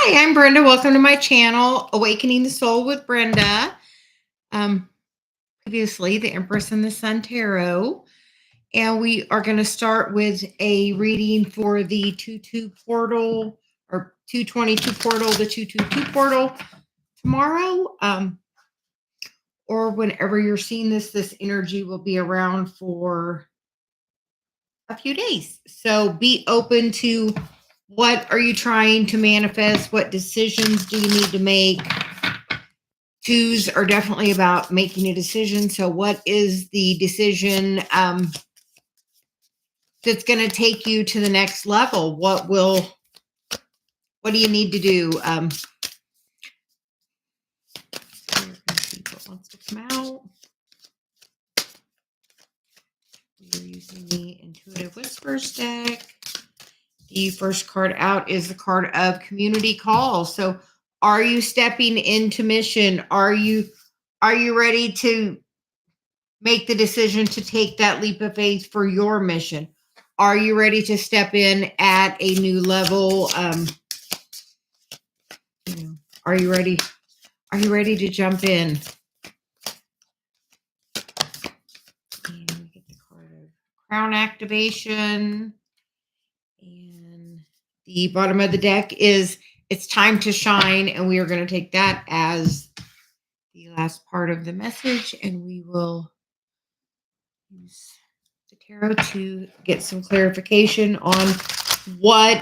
Hi, I'm Brenda. Welcome to my channel, Awakening the Soul with Brenda. Um, Previously, the Empress and the Sun Tarot. And we are going to start with a reading for the 2-2 portal or 222 portal, the 222 portal tomorrow. Or whenever you're seeing this energy will be around for a few days. So be open to what are you trying to manifest? What decisions do you need to make? Twos are definitely about making a decision. So what is the decision that's going to take you to the next level? What do you need to do? What wants to come out? We're using the Intuitive Whispers deck. The first card out is the card of community call. So are you stepping into mission? Are you ready to make the decision to take that leap of faith for your mission? Are you ready to step in at a new level? Are you ready? Are you ready to jump in? And we get the card of crown activation. And the bottom of the deck is it's time to shine. And we are going to take that as the last part of the message. And we will use the tarot to get some clarification on what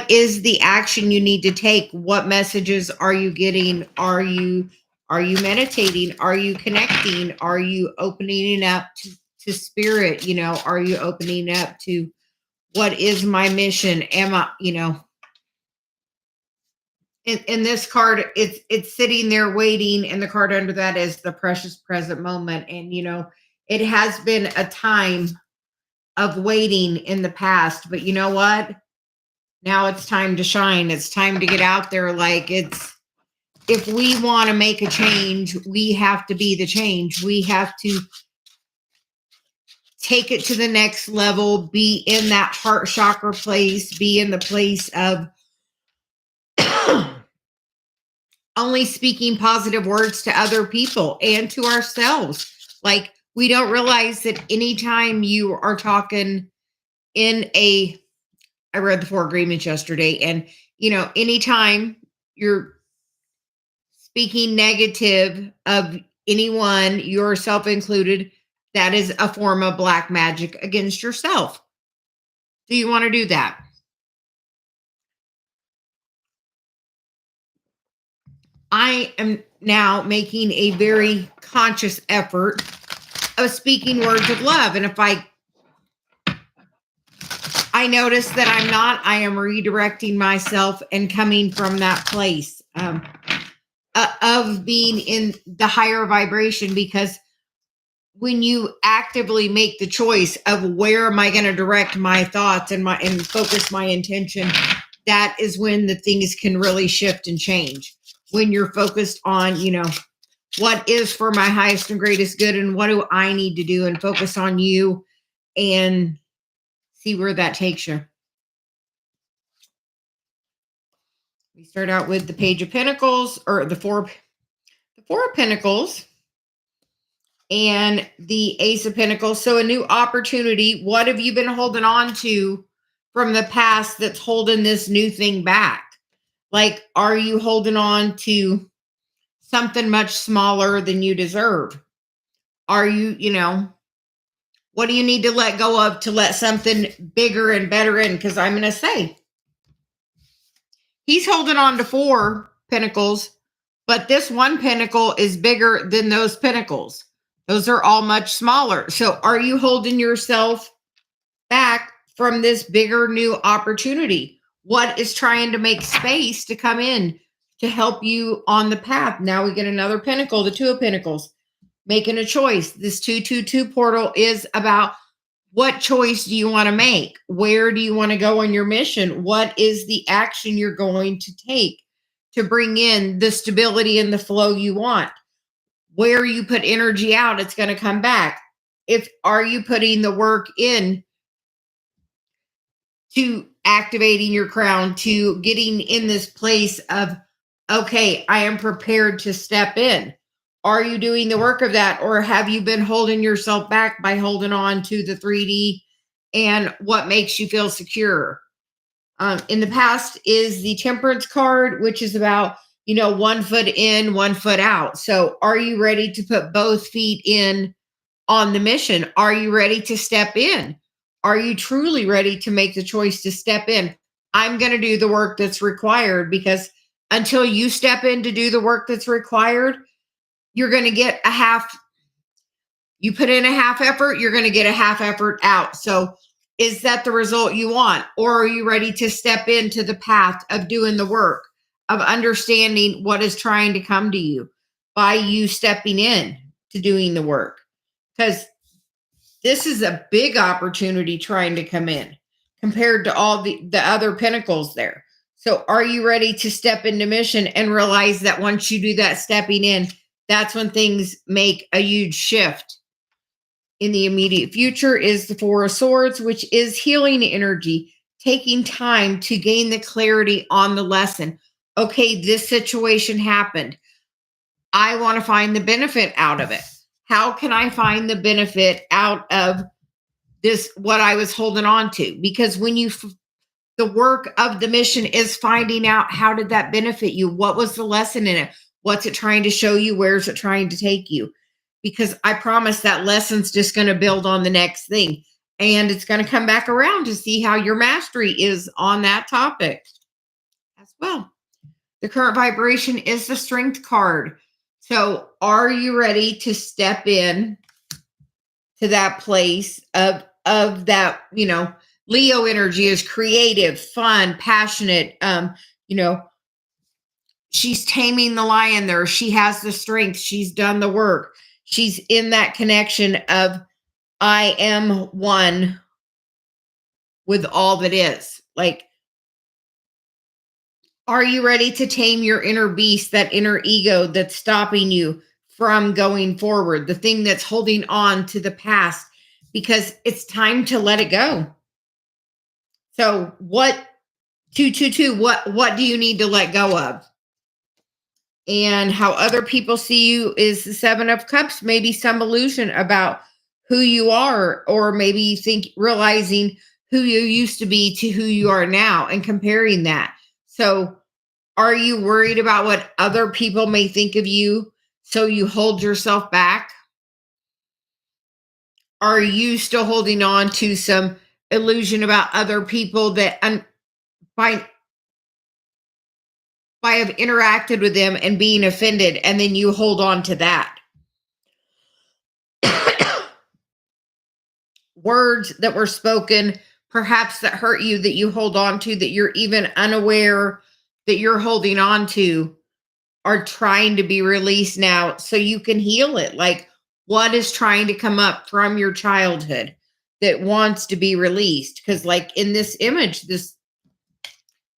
is the action you need to take. What messages are you getting? Are you meditating? Are you connecting? Are you opening up to spirit? Are you opening up to what is my mission? Am I, in this card, it's sitting there waiting, and the card under that is the precious present moment. And it has been a time of waiting in the past, but you know what? Now it's time to shine. It's time to get out there. If we want to make a change, we have to be the change. We have to take it to the next level, be in that heart chakra place, be in the place of only speaking positive words to other people and to ourselves. We don't realize that anytime you are talking I read the 4 agreements yesterday, and anytime you're speaking negative of anyone, yourself included, that is a form of black magic against yourself. Do you want to do that? I am now making a very conscious effort of speaking words of love. And if I notice that I'm not, I am redirecting myself and coming from that place of being in the higher vibration, because when you actively make the choice of where am I going to direct my thoughts and focus my intention, that is when the things can really shift and change. When you're focused on, what is for my highest and greatest good, and what do I need to do, and focus on you and see where that takes you. We start out with the Page of Pentacles, or the Four of Pentacles, and the Ace of Pentacles. So a new opportunity. What have you been holding on to from the past that's holding this new thing back? Are you holding on to something much smaller than you deserve? Are you, what do you need to let go of to let something bigger and better in? Because I'm going to say, he's holding on to 4 pentacles, but this one pentacle is bigger than those pentacles. Those are all much smaller. So are you holding yourself back from this bigger new opportunity? What is trying to make space to come in to help you on the path? Now we get another pentacle, the 2 of Pentacles, making a choice. This 222 portal is about what choice do you want to make? Where do you want to go on your mission? What is the action you're going to take to bring in the stability and the flow you want? Where you put energy out, it's going to come back. Are you putting the work in to activating your crown to getting in this place of, okay, I am prepared to step in. Are you doing the work of that? Or have you been holding yourself back by holding on to the 3D and what makes you feel secure? In the past is the Temperance card, which is about, 1 foot in, 1 foot out. So are you ready to put both feet in on the mission? Are you ready to step in? Are you truly ready to make the choice to step in? I'm going to do the work that's required, because until you step in to do the work that's required, you're going to get a half. You put in a half effort, you're going to get a half effort out. So is that the result you want? Or are you ready to step into the path of doing the work, of understanding what is trying to come to you by you stepping in to doing the work? Because this is a big opportunity trying to come in compared to all the other pinnacles there. So are you ready to step into mission and realize that once you do that stepping in, that's when things make a huge shift? In the immediate future is the Four of Swords, which is healing energy, taking time to gain the clarity on the lesson. Okay, this situation happened. I want to find the benefit out of it. How can I find the benefit out of this, what I was holding on to? Because when the work of the mission is finding out, how did that benefit you? What was the lesson in it? What's it trying to show you? Where's it trying to take you? Because I promise that lesson's just going to build on the next thing. And it's going to come back around to see how your mastery is on that topic as well. The current vibration is the Strength card. So are you ready to step in to that place of that, Leo energy is creative, fun, passionate. She's taming the lion there. She has the strength. She's done the work. She's in that connection of, I am one with all that is. Like, are you ready to tame your inner beast, that inner ego that's stopping you from going forward, the thing that's holding on to the past? Because it's time to let it go. So what, 222, what do you need to let go of? And how other people see you is the Seven of Cups, maybe some illusion about who you are, or maybe you realizing who you used to be to who you are now and comparing that. So are you worried about what other people may think of you, so you hold yourself back? Are you still holding on to some illusion about other people that by have interacted with them and being offended, and then you hold on to that? Words that were spoken, perhaps that hurt you, that you hold on to, that you're even unaware that you're holding on to, are trying to be released now so you can heal it. Like, what is trying to come up from your childhood that wants to be released? Because like in this image,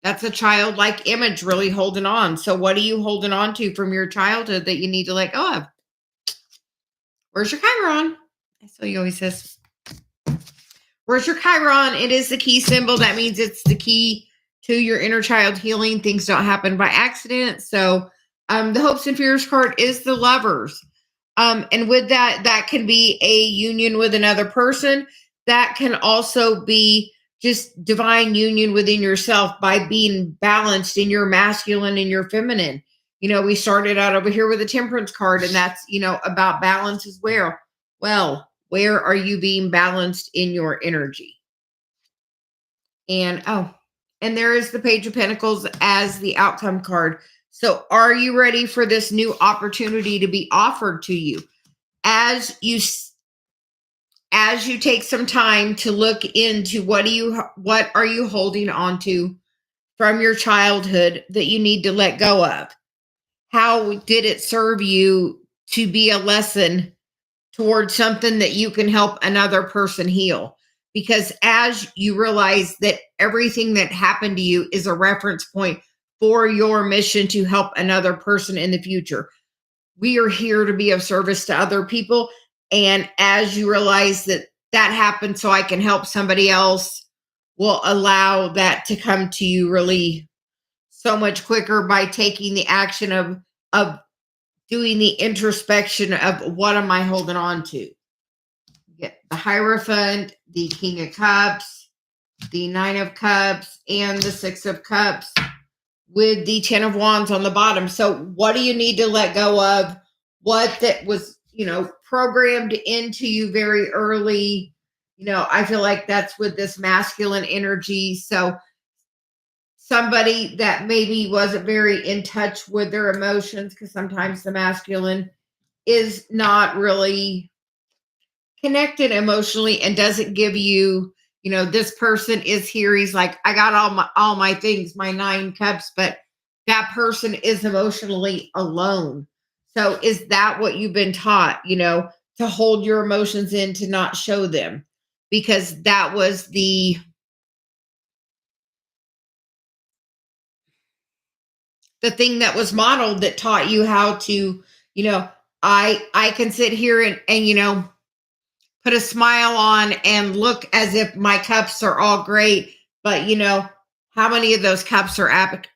that's a childlike image really holding on. So what are you holding on to from your childhood that you need to let go of? Where's your Chiron? So you always says, where's your Chiron? It is the key symbol. That means it's the key to your inner child healing. Things don't happen by accident. So the hopes and fears card is the Lovers. And with that, that can be a union with another person. That can also be just divine union within yourself by being balanced in your masculine and your feminine. We started out over here with a Temperance card, and that's, about balance as well. Well, where are you being balanced in your energy? And there is the Page of Pentacles as the outcome card. So are you ready for this new opportunity to be offered to you? As you take some time to look into what are you holding on to from your childhood that you need to let go of? How did it serve you to be a lesson towards something that you can help another person heal? Because as you realize that everything that happened to you is a reference point for your mission to help another person in the future. We are here to be of service to other people. And as you realize that happened so I can help somebody else will allow that to come to you really so much quicker by taking the action of doing the introspection of what am I holding on to. Get the Hierophant, the King of Cups, the Nine of Cups, and the Six of Cups with the Ten of Wands on the bottom. So what do you need to let go of? What that was, programmed into you very early. I feel like that's with this masculine energy. So somebody that maybe wasn't very in touch with their emotions, because sometimes the masculine is not really connected emotionally and doesn't give you, this person is here. He's like, I got all my things, my 9 cups, but that person is emotionally alone. So is that what you've been taught, to hold your emotions in, to not show them? Because that was the thing that was modeled that taught you how to, I can sit here and put a smile on and look as if my cups are all great, but how many of those cups are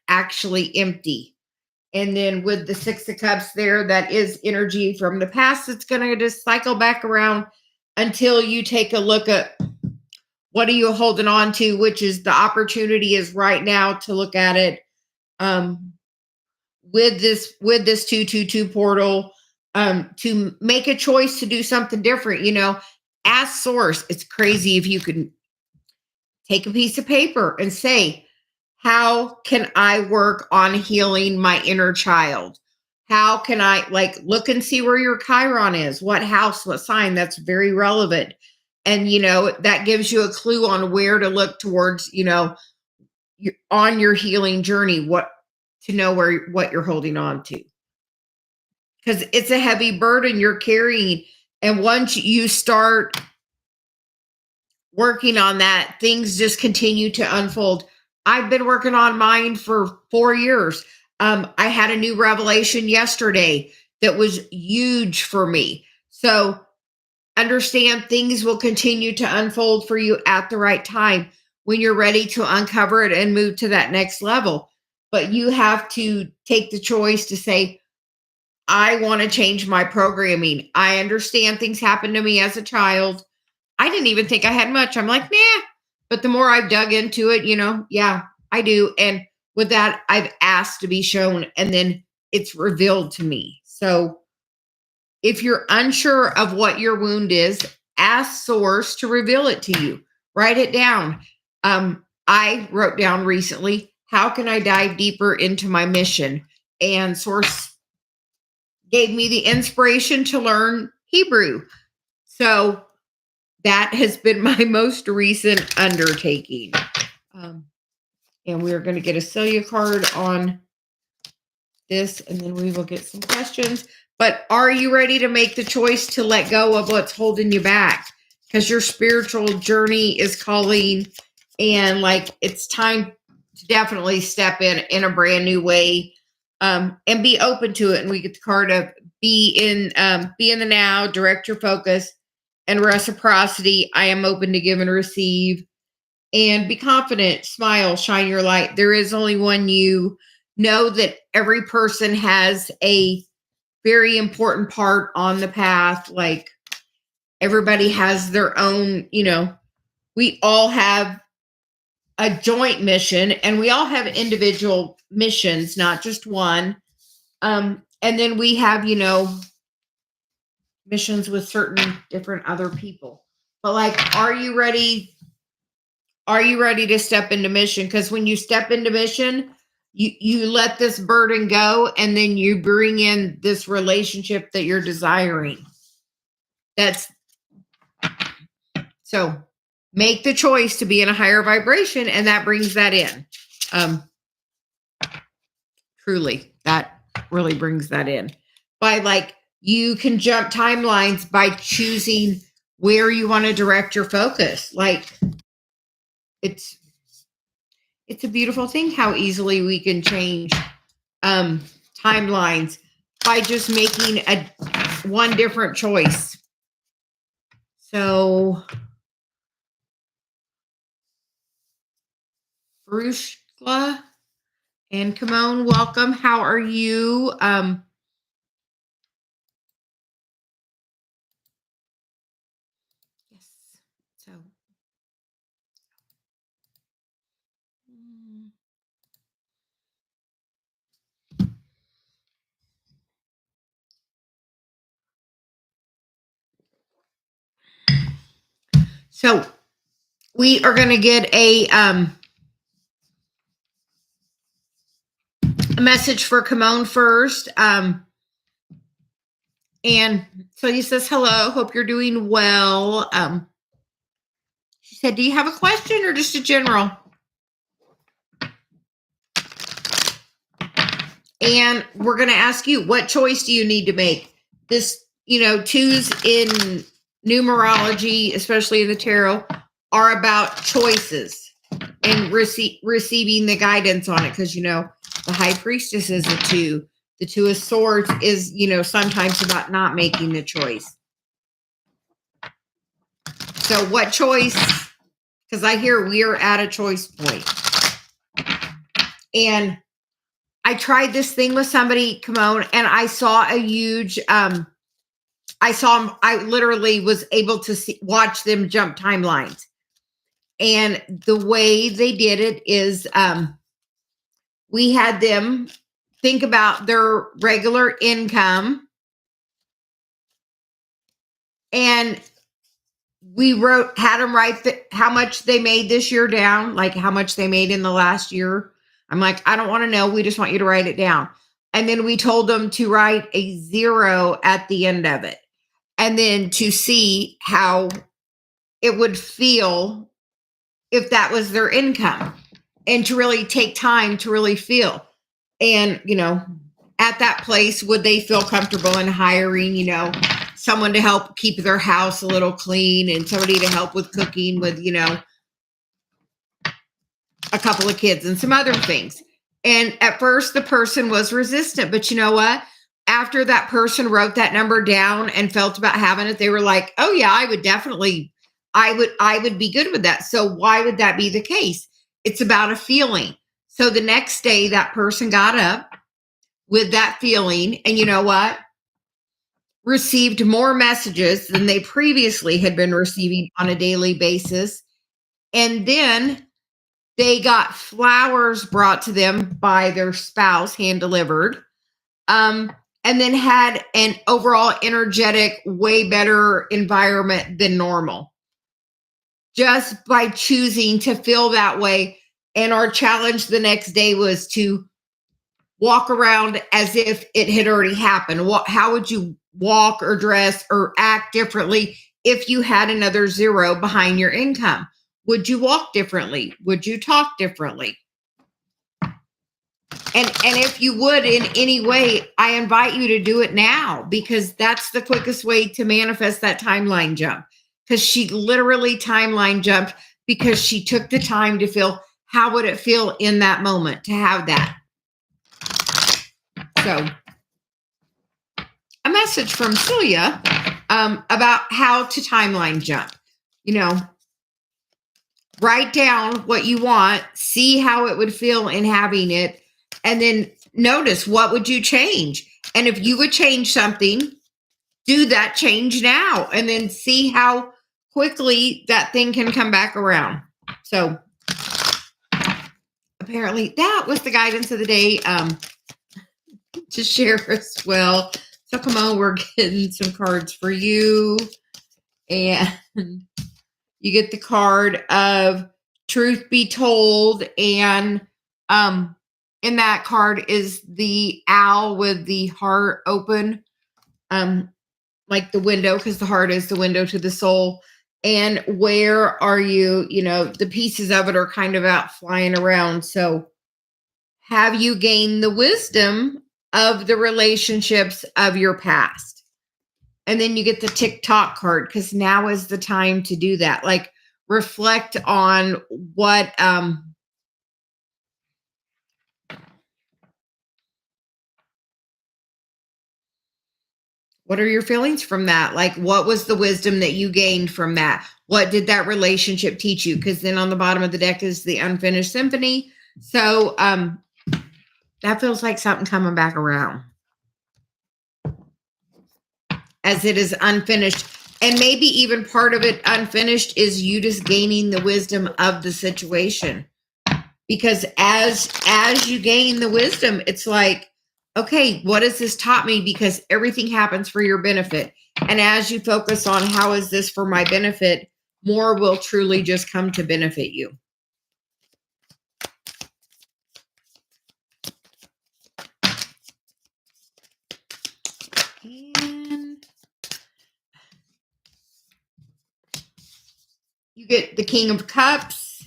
actually empty? And then with the Six of Cups there, that is energy from the past. It's going to just cycle back around until you take a look at what are you holding on to, which is the opportunity is right now to look at it. With this 222 portal, to make a choice to do something different. Ask source. It's crazy if you can take a piece of paper and say, how can I work on healing my inner child? How can I look and see where your Chiron is? What house, what sign? That's very relevant. And, that gives you a clue on where to look towards, on your healing journey, to know what you're holding on to. Because it's a heavy burden you're carrying. And once you start working on that, things just continue to unfold. I've been working on mine for 4 years. I had a new revelation yesterday that was huge for me. So understand things will continue to unfold for you at the right time when you're ready to uncover it and move to that next level. But you have to take the choice to say, I want to change my programming. I understand things happened to me as a child. I didn't even think I had much. I'm like, nah. But the more I've dug into it, yeah, I do. And with that, I've asked to be shown, and then it's revealed to me. So if you're unsure of what your wound is, ask source to reveal it to you. Write it down. I wrote down recently, how can I dive deeper into my mission? And source gave me the inspiration to learn Hebrew. So that has been my most recent undertaking. And we're going to get a Celia card on this, and then we will get some questions. But are you ready to make the choice to let go of what's holding you back? Because your spiritual journey is calling, and it's time to definitely step in a brand new way, and be open to it. And we get the card of be in the now, direct your focus, and reciprocity. I am open to give and receive. And be confident, smile, shine your light. There is only one you. Know that every person has a very important part on the path. Everybody has their own, we all have a joint mission, and we all have individual missions, not just one. And then we have, missions with certain different other people. But are you ready? Are you ready to step into mission? Because when you step into mission, you let this burden go, and then you bring in this relationship that you're desiring. So make the choice to be in a higher vibration, and that brings that in. Truly, that really brings that in. You can jump timelines by choosing where you want to direct your focus. It's a beautiful thing how easily we can change timelines by just making one different choice. So Brushla and Kimon, welcome. How are you? Yes. So. So we are going to get a message for Kimon first. And Celia says, hello, hope you're doing well. She said, do you have a question or just a general? And we're going to ask you, what choice do you need to make? This, twos in numerology, especially in the tarot, are about choices and receiving the guidance on it. Because, the high priestess is a two. The two of swords is, sometimes about not making the choice. So what choice? Because I hear we are at a choice point. And I tried this thing with somebody, Kimon, and I saw a huge, I literally was able to watch them jump timelines. And the way they did it is we had them think about their regular income. And we had them write how much they made this year down, like how much they made in the last year. I'm like, I don't want to know. We just want you to write it down. And then we told them to write a 0 at the end of it. And then to see how it would feel if that was their income, and to really take time to really feel. And, at that place, would they feel comfortable in hiring, someone to help keep their house a little clean and somebody to help with cooking with, a couple of kids and some other things. And at first the person was resistant, but you know what? After that person wrote that number down and felt about having it, they were like, oh yeah, I would be good with that. So why would that be the case? It's about a feeling. So the next day that person got up with that feeling, and you know what? Received more messages than they previously had been receiving on a daily basis. And then they got flowers brought to them by their spouse, hand delivered. And then had an overall energetic, way better environment than normal. Just by choosing to feel that way. And our challenge the next day was to walk around as if it had already happened. How would you walk or dress or act differently if you had another 0 behind your income? Would you walk differently? Would you talk differently? And if you would in any way, I invite you to do it now, because that's the quickest way to manifest that timeline jump. Because she literally timeline jumped because she took the time to feel, how would it feel in that moment to have that? So a message from Celia about how to timeline jump. Write down what you want, see how it would feel in having it, and then notice, what would you change? And if you would change something, do that change now, and then see how quickly that thing can come back around. So apparently that was the guidance of the day to share as well. So come on, we're getting some cards for you. And you get the card of Truth Be Told. And in that card is the owl with the heart open, like the window, because the heart is the window to the soul. And where are you? The pieces of it are kind of out flying around. So have you gained the wisdom of the relationships of your past? And then you get the TikTok card, because now is the time to do that. Like, reflect on what are your feelings from that? Like, what was the wisdom that you gained from that? What did that relationship teach you? Because then on the bottom of the deck is the unfinished symphony. So that feels like something coming back around, as it is unfinished. And maybe even part of it unfinished is you just gaining the wisdom of the situation. Because as you gain the wisdom, it's like, okay, what has this taught me? Because everything happens for your benefit. And as you focus on how is this for my benefit, more will truly just come to benefit you. And you get the King of Cups,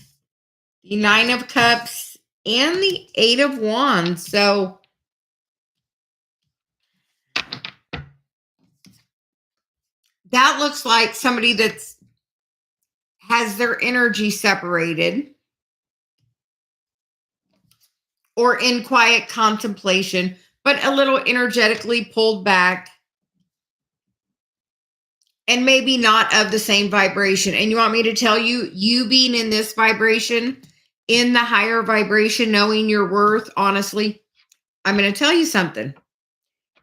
the Nine of Cups, and the Eight of Wands. So that looks like somebody that's has their energy separated or in quiet contemplation, but a little energetically pulled back and maybe not of the same vibration. And you want me to tell you, you being in this vibration, in the higher vibration, knowing your worth, honestly, I'm going to tell you something.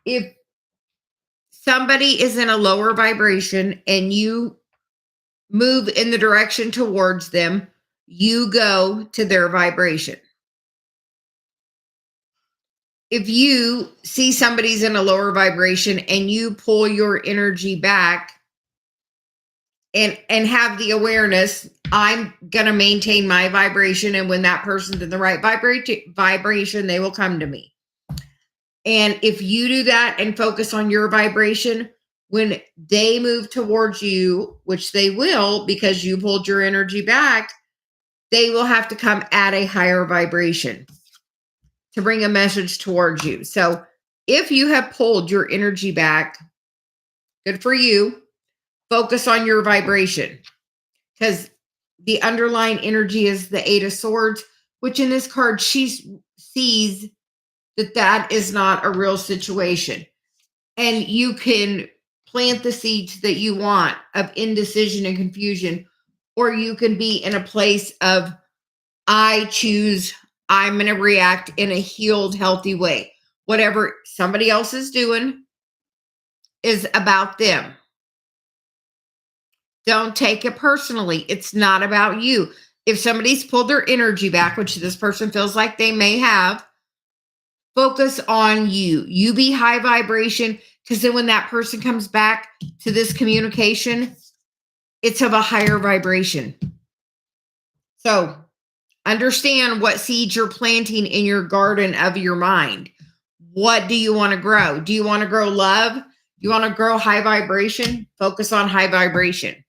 If somebody is in a lower vibration and you move in the direction towards them, you go to their vibration. If you see somebody's in a lower vibration and you pull your energy back and have the awareness, I'm going to maintain my vibration. And when that person's in the right vibration, they will come to me. And if you do that and focus on your vibration, when they move towards you, which they will, because you pulled your energy back, they will have to come at a higher vibration to bring a message towards you. So if you have pulled your energy back, good for you. Focus on your vibration, because the underlying energy is the Eight of Swords, which in this card, she sees that that is not a real situation. And you can plant the seeds that you want of indecision and confusion, or you can be in a place of, I'm going to react in a healed, healthy way. Whatever somebody else is doing is about them. Don't take it personally. It's not about you. If somebody's pulled their energy back, which this person feels like they may have, focus on you. You be high vibration, because then when that person comes back to this communication, it's of a higher vibration. So understand what seeds you're planting in your garden of your mind. What do you want to grow? Do you want to grow love? You want to grow high vibration? Focus on high vibration.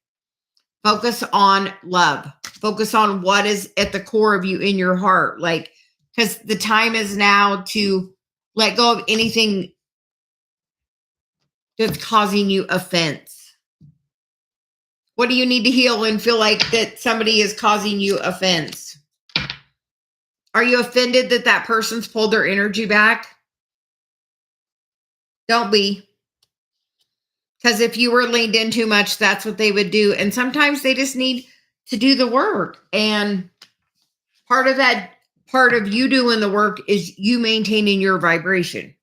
Focus on love. Focus on what is at the core of you in your heart. Like, because the time is now to let go of anything that's causing you offense. What do you need to heal and feel like that somebody is causing you offense? Are you offended that that person's pulled their energy back? Don't be. Because if you were leaned in too much, that's what they would do. And sometimes they just need to do the work. And part of you doing the work is you maintaining your vibration.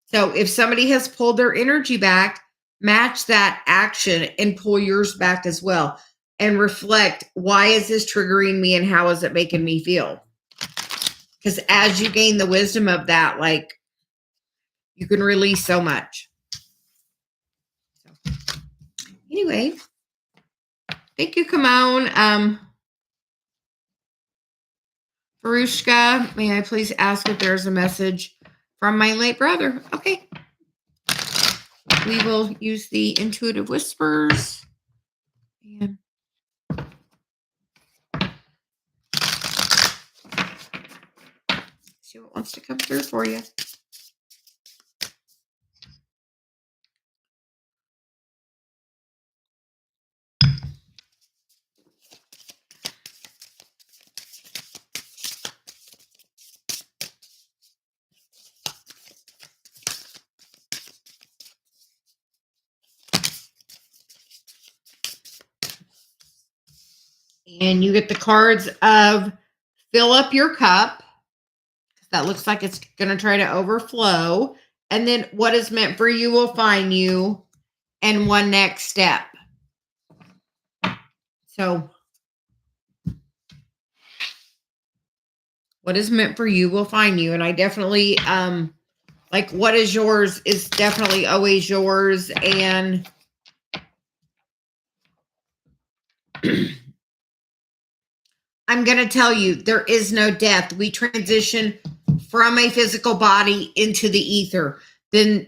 So if somebody has pulled their energy back, match that action and pull yours back as well. And reflect, why is this triggering me and how is it making me feel? Because as you gain the wisdom of that, like, you can release so much. Anyway, thank you, Kimon. Farushka, may I please ask if there's a message from my late brother? Okay. We will use the intuitive whispers. And see what wants to come through for you. And you get the cards of fill up your cup. That looks like it's going to try to overflow. And then what is meant for you will find you. And one next step. So what is meant for you will find you. And I definitely, like what is yours is definitely always yours. And I'm going to tell you, there is no death. We transition from a physical body into the ether. Then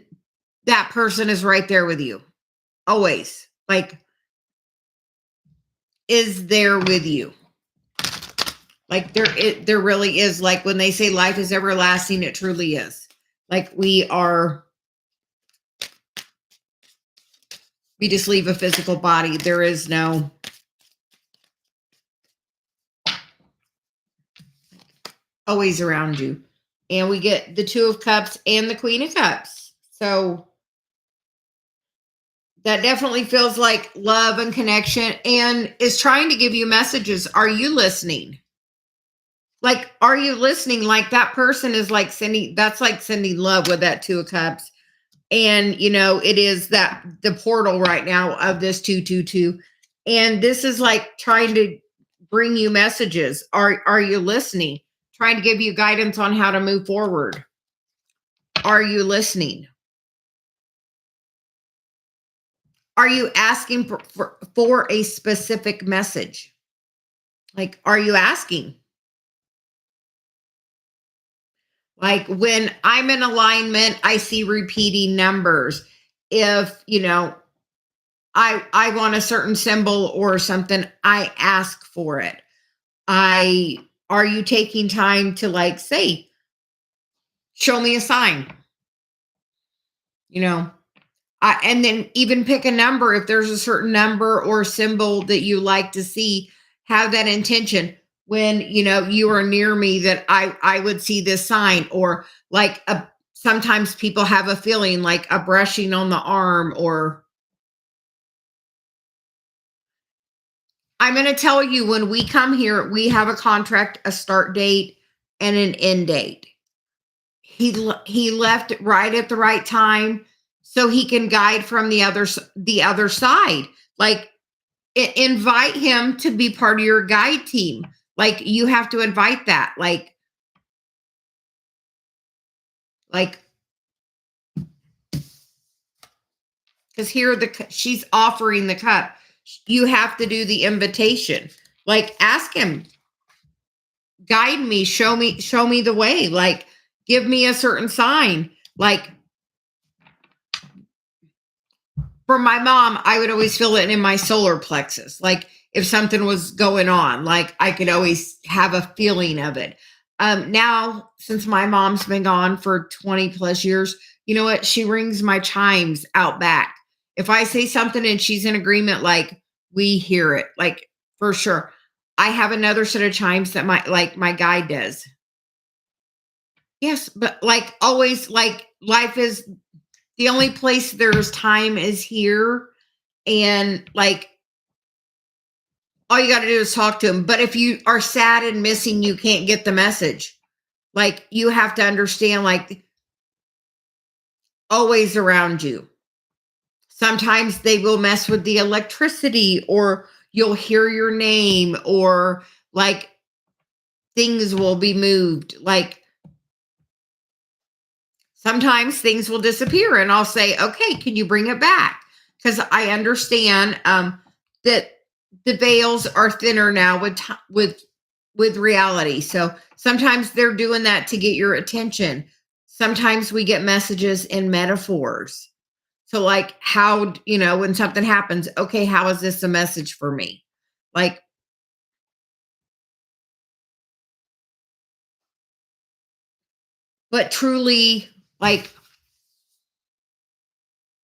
that person is right there with you. Always. Like, is there with you. Like there really is. Like when they say life is everlasting, it truly is. Like we just leave a physical body. There is no always around you. And we get the Two of Cups and the Queen of Cups. So that definitely feels like love and connection and is trying to give you messages. Are you listening? Like, are you listening? Like that person is like sending, that's like sending love with that Two of Cups. And, you know, it is that the portal right now of this 222. And this is like trying to bring you messages. Are you listening? Trying to give you guidance on how to move forward. Are you listening? Are you asking for a specific message? Like, are you asking? Like when I'm in alignment, I see repeating numbers. If, you know, I want a certain symbol or something, I ask for it. Are you taking time to like say, show me a sign? You know, and then even pick a number. If there's a certain number or symbol that you like to see, have that intention when, you know, you are near me that I would see this sign. Or like sometimes people have a feeling like a brushing on the arm. Or I'm going to tell you, when we come here, we have a contract, a start date, and an end date. He left right at the right time so he can guide from the other side. Like invite him to be part of your guide team. Like you have to invite that. Like because here she's offering the cup. You have to do the invitation. Like ask him, guide me, show me the way. Like give me a certain sign. Like for my mom, I would always feel it in my solar plexus. Like if something was going on, like I could always have a feeling of it. Now, since my mom's been gone for 20 plus years, you know what? She rings my chimes out back. If I say something and she's in agreement, like we hear it, like for sure. I have another set of chimes that my guide does. Yes, but like always, like life is the only place there's time is here. And like all you got to do is talk to him. But if you are sad and missing, you can't get the message. Like you have to understand, like always around you. Sometimes they will mess with the electricity, or you'll hear your name, or like things will be moved. Like sometimes things will disappear and I'll say, okay, can you bring it back? Because I understand that the veils are thinner now with reality. So sometimes they're doing that to get your attention. Sometimes we get messages in metaphors. So like how, you know, when something happens, okay, how is this a message for me? Like, but truly, like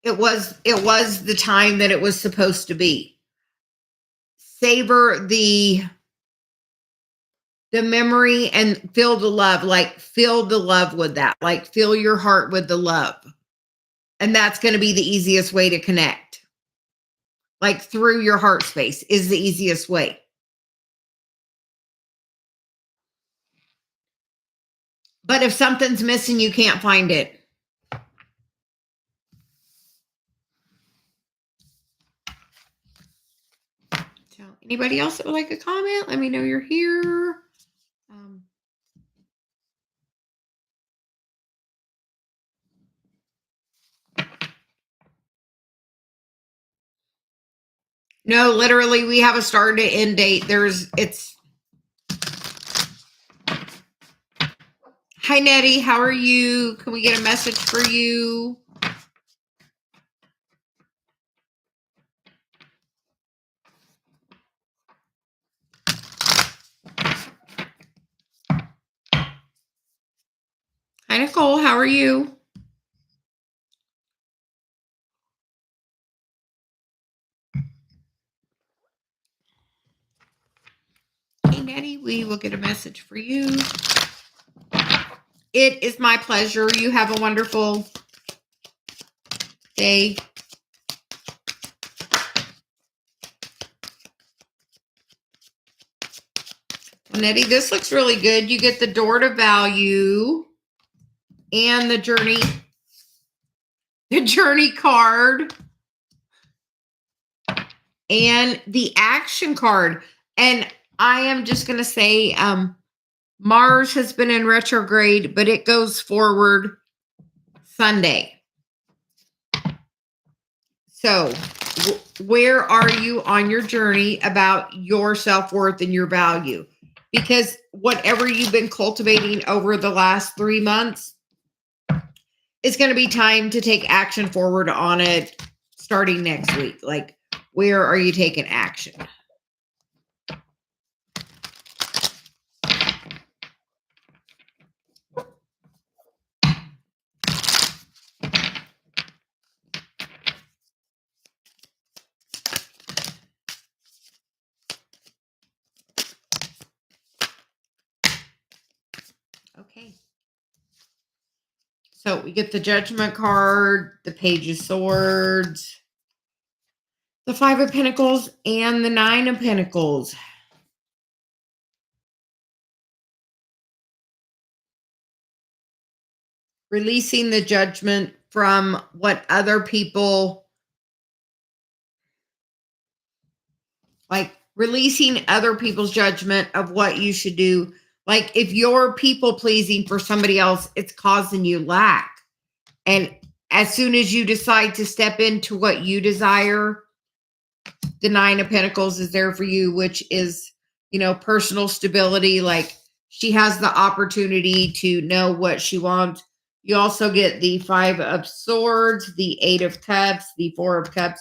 it was the time that it was supposed to be. Savor the memory and feel the love, like fill the love with that, like fill your heart with the love. And that's going to be the easiest way to connect. Like through your heart space is the easiest way. But if something's missing, you can't find it. So anybody else that would like a comment, let me know you're here. No, literally, we have a start and end date. Hi, Nettie. How are you? Can we get a message for you? Hi, Nicole. How are you? Hey, Nettie. We will get a message for you. It is my pleasure. You have a wonderful day. Nettie, this looks really good. You get the door to value and the journey card and the action card. And I am just going to say, Mars has been in retrograde, but it goes forward Sunday. So where are you on your journey about your self-worth and your value? Because whatever you've been cultivating over the last 3 months, it's going to be time to take action forward on it starting next week. Like, where are you taking action? Okay. So we get the Judgment card, the Page of Swords, the Five of Pentacles, and the Nine of Pentacles. Releasing the judgment from what other people, like releasing other people's judgment of what you should do. Like if you're people pleasing for somebody else, it's causing you lack. And as soon as you decide to step into what you desire, the Nine of Pentacles is there for you, which is, personal stability. Like she has the opportunity to know what she wants. You also get the Five of Swords, the Eight of Cups, the Four of Cups,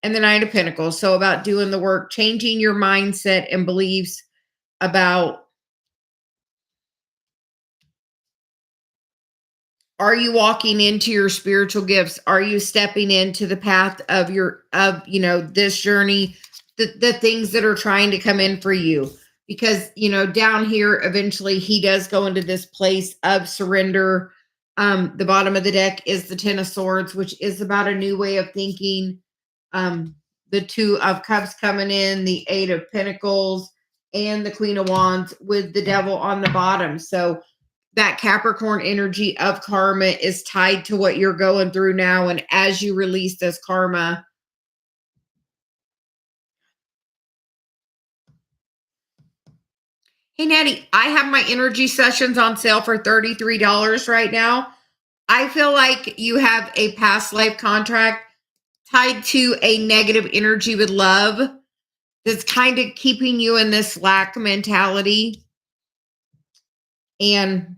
and the Nine of Pentacles. So about doing the work, changing your mindset and beliefs about, are you walking into your spiritual gifts? Are you stepping into the path of this journey, the things that are trying to come in for you? Because, down here, eventually he does go into this place of surrender. The bottom of the deck is the Ten of Swords, which is about a new way of thinking. The Two of Cups coming in, the Eight of Pentacles, and the Queen of Wands with the Devil on the bottom. So that Capricorn energy of karma is tied to what you're going through now. And as you release this karma, hey, Natty, I have my energy sessions on sale for $33 right now. I feel like you have a past life contract tied to a negative energy with love that's kind of keeping you in this lack mentality. And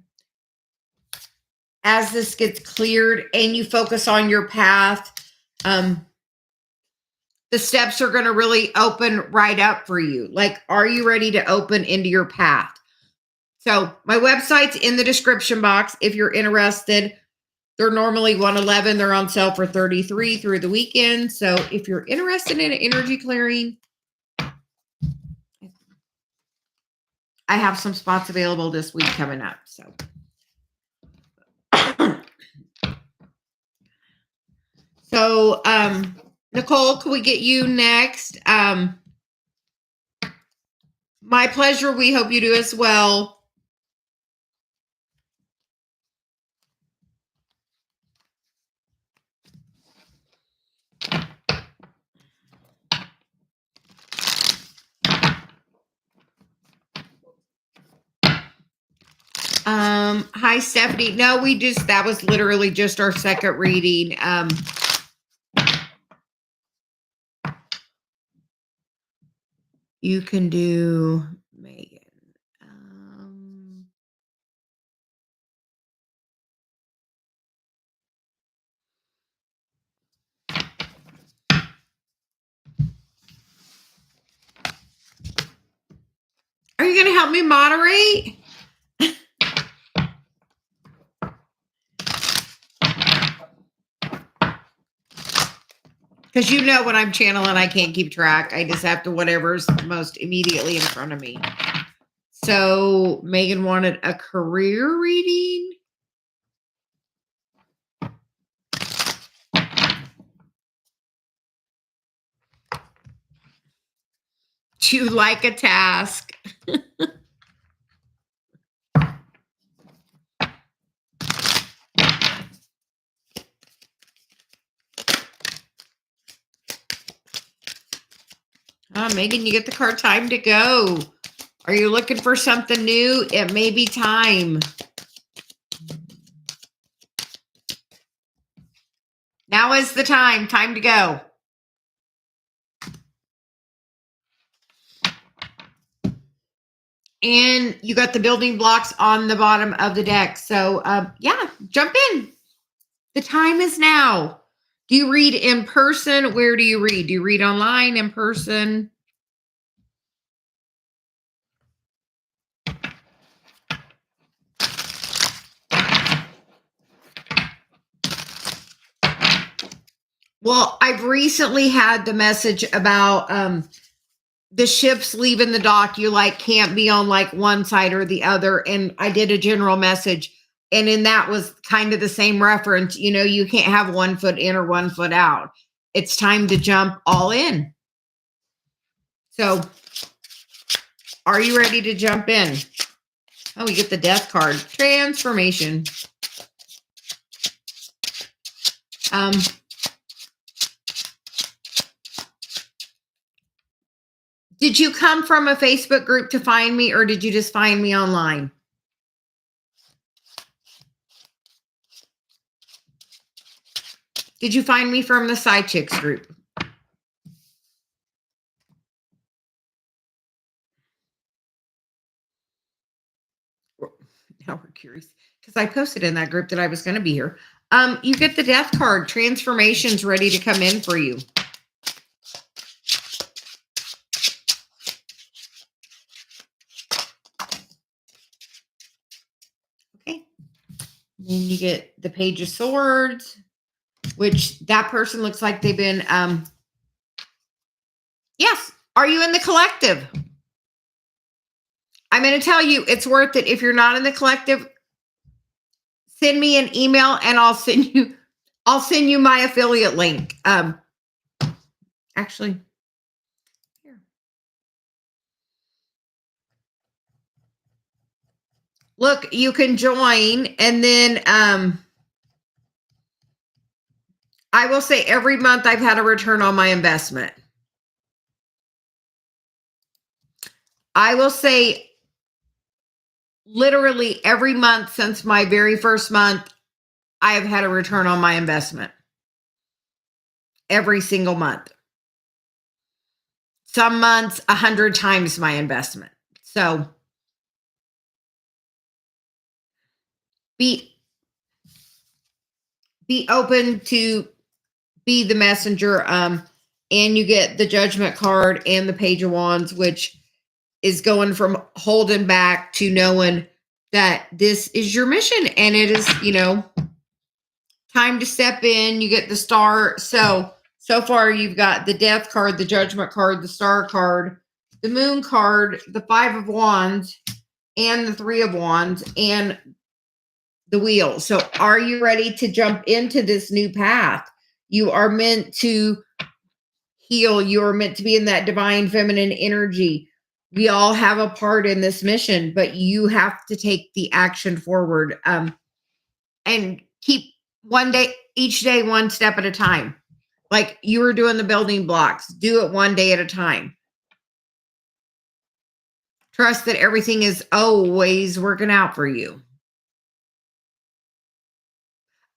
as this gets cleared and you focus on your path, the steps are going to really open right up for you. Like, are you ready to open into your path? So my website's in the description box if you're interested. They're normally $111. They're on sale for $33 through the weekend. So if you're interested in energy clearing, I have some spots available this week coming up. So Nicole, can we get you next? My pleasure. We hope you do as well. Hi, Stephanie. No, that was literally just our second reading. You can do Megan. Are you going to help me moderate? Because you know when I'm channeling, I can't keep track. I just have to whatever's most immediately in front of me. So Megan wanted a career reading. Do you like a task? Megan, you get the card Time to Go. Are you looking for something new? It may be time. Now is the time. Time to go. And you got the building blocks on the bottom of the deck. So, yeah, jump in. The time is now. Do you read in person? Where do you read? Do you read online, in person? Well, I've recently had the message about the ships leaving the dock. You can't be on one side or the other. And I did a general message. And in that was kind of the same reference. You can't have 1 foot in or 1 foot out. It's time to jump all in. So are you ready to jump in? Oh, we get the Death card. Transformation. Did you come from a Facebook group to find me, or did you just find me online? Did you find me from the Side Chicks group? Now we're curious because I posted in that group that I was going to be here. You get the Death card. Transformation's ready to come in for you. Okay. Then you get the Page of Swords, which that person looks like they've been, yes. Are you in the collective? I'm going to tell you it's worth it. If you're not in the collective, send me an email and I'll send you my affiliate link. Actually, here. Look, you can join, and then I will say every month I've had a return on my investment. I will say literally every month since my very first month, I have had a return on my investment. Every single month. Some months 100 times my investment. So be open to be the messenger. And you get the Judgment card and the Page of Wands, which is going from holding back to knowing that this is your mission and it is, time to step in. You get the Star. So far you've got the Death card, the Judgment card, the Star card, the Moon card, the Five of Wands, and the Three of Wands, and the Wheel. So are you ready to jump into this new path? You are meant to heal. You are meant to be in that divine feminine energy. We all have a part in this mission, but you have to take the action forward, and keep each day, one step at a time. Like you were doing the building blocks, do it one day at a time. Trust that everything is always working out for you.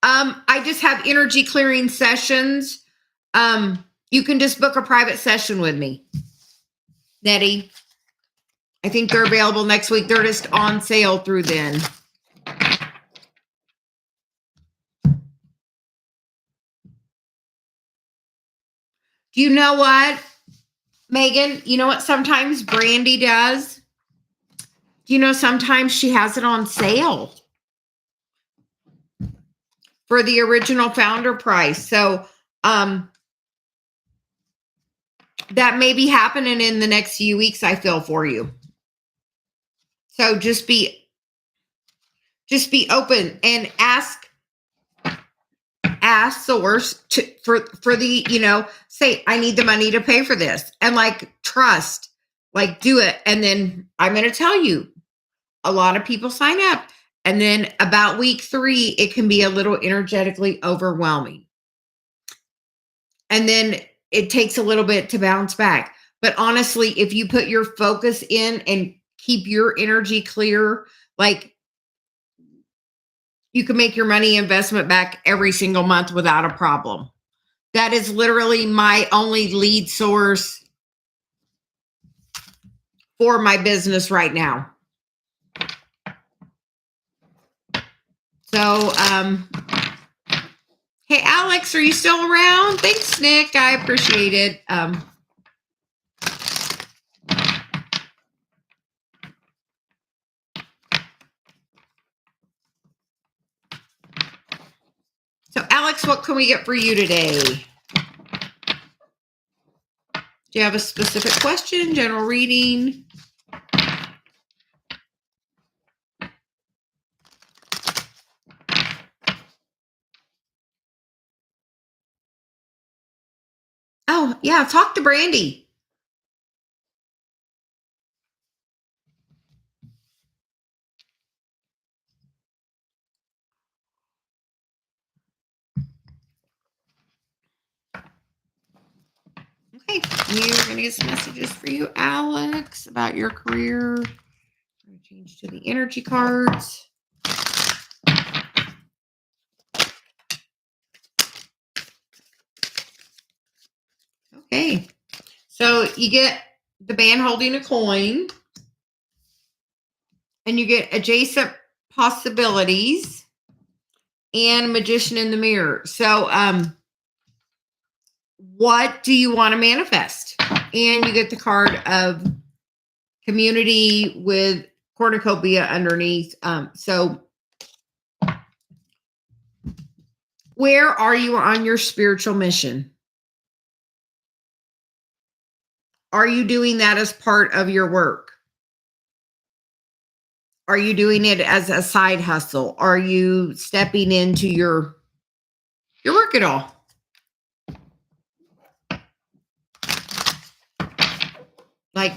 I just have energy clearing sessions. You can just book a private session with me, Nettie. I think they're available next week. They're just on sale through then. Do you know what, Megan? You know what sometimes Brandy does? Do you know sometimes she has it on sale for the original founder price? So that may be happening in the next few weeks, I feel, for you. So just be open and ask source for the, say, I need the money to pay for this, and like trust, like do it. And then I'm going to tell you, a lot of people sign up, and then about week 3, it can be a little energetically overwhelming. And then it takes a little bit to bounce back. But honestly, if you put your focus in and keep your energy clear, like you can make your money investment back every single month without a problem. That is literally my only lead source for my business right now. So, hey, Alex, are you still around? Thanks, Nick. I appreciate it. So, Alex, what can we get for you today? Do you have a specific question, general reading? Oh, yeah, talk to Brandy. Okay, you're going to get some messages for you, Alex, about your career. I'm going to change to the energy cards. Okay, so you get the band holding a coin, and you get adjacent possibilities and magician in the mirror. So, what do you want to manifest? And you get the card of community with cornucopia underneath. So where are you on your spiritual mission? Are you doing that as part of your work? Are you doing it as a side hustle? Are you stepping into your work at all? Like,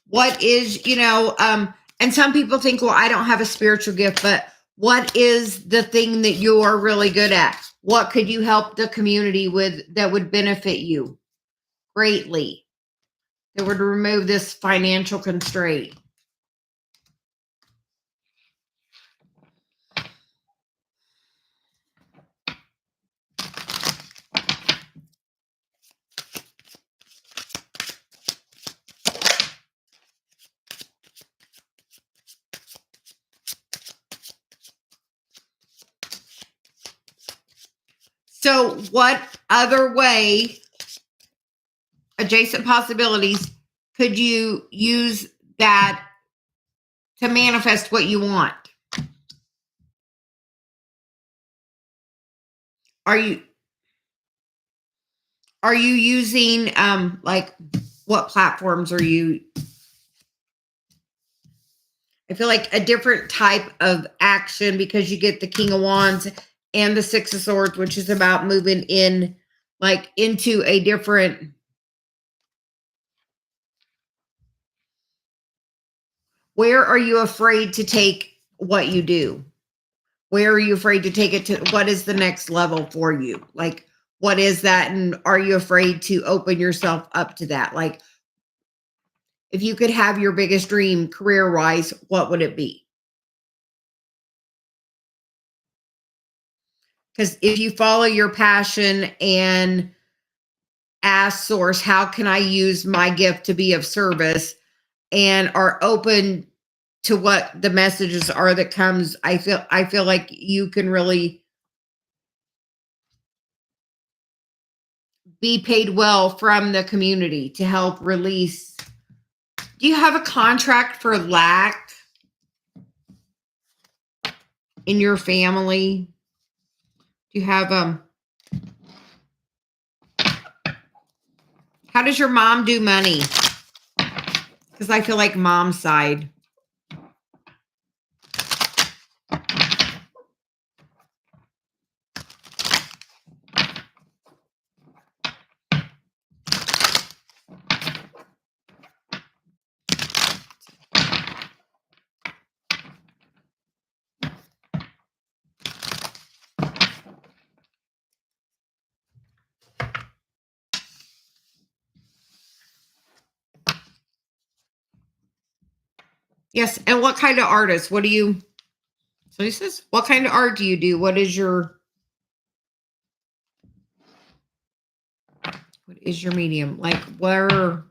what is, and some people think, well, I don't have a spiritual gift, but what is the thing that you're really good at? What could you help the community with that would benefit you greatly? That would remove this financial constraint. So what other way, adjacent possibilities, could you use that to manifest what you want? Are you using like what platforms are you? I feel like a different type of action, because you get the King of Wands and the Six of Swords, which is about moving in, like into a different. Where are you afraid to take what you do? Where are you afraid to take it to? What is the next level for you? Like, what is that? And are you afraid to open yourself up to that? Like, if you could have your biggest dream career-wise, what would it be? Because if you follow your passion and ask source, how can I use my gift to be of service, and are open to what the messages are that comes, I feel like you can really be paid well from the community to help release. Do you have a contract for lack in your family? Do you have how does your mom do money? Because I feel like mom's side. Yes, and what kind of artist? What do you, so he says, what kind of art do you do? What is your medium? Like, where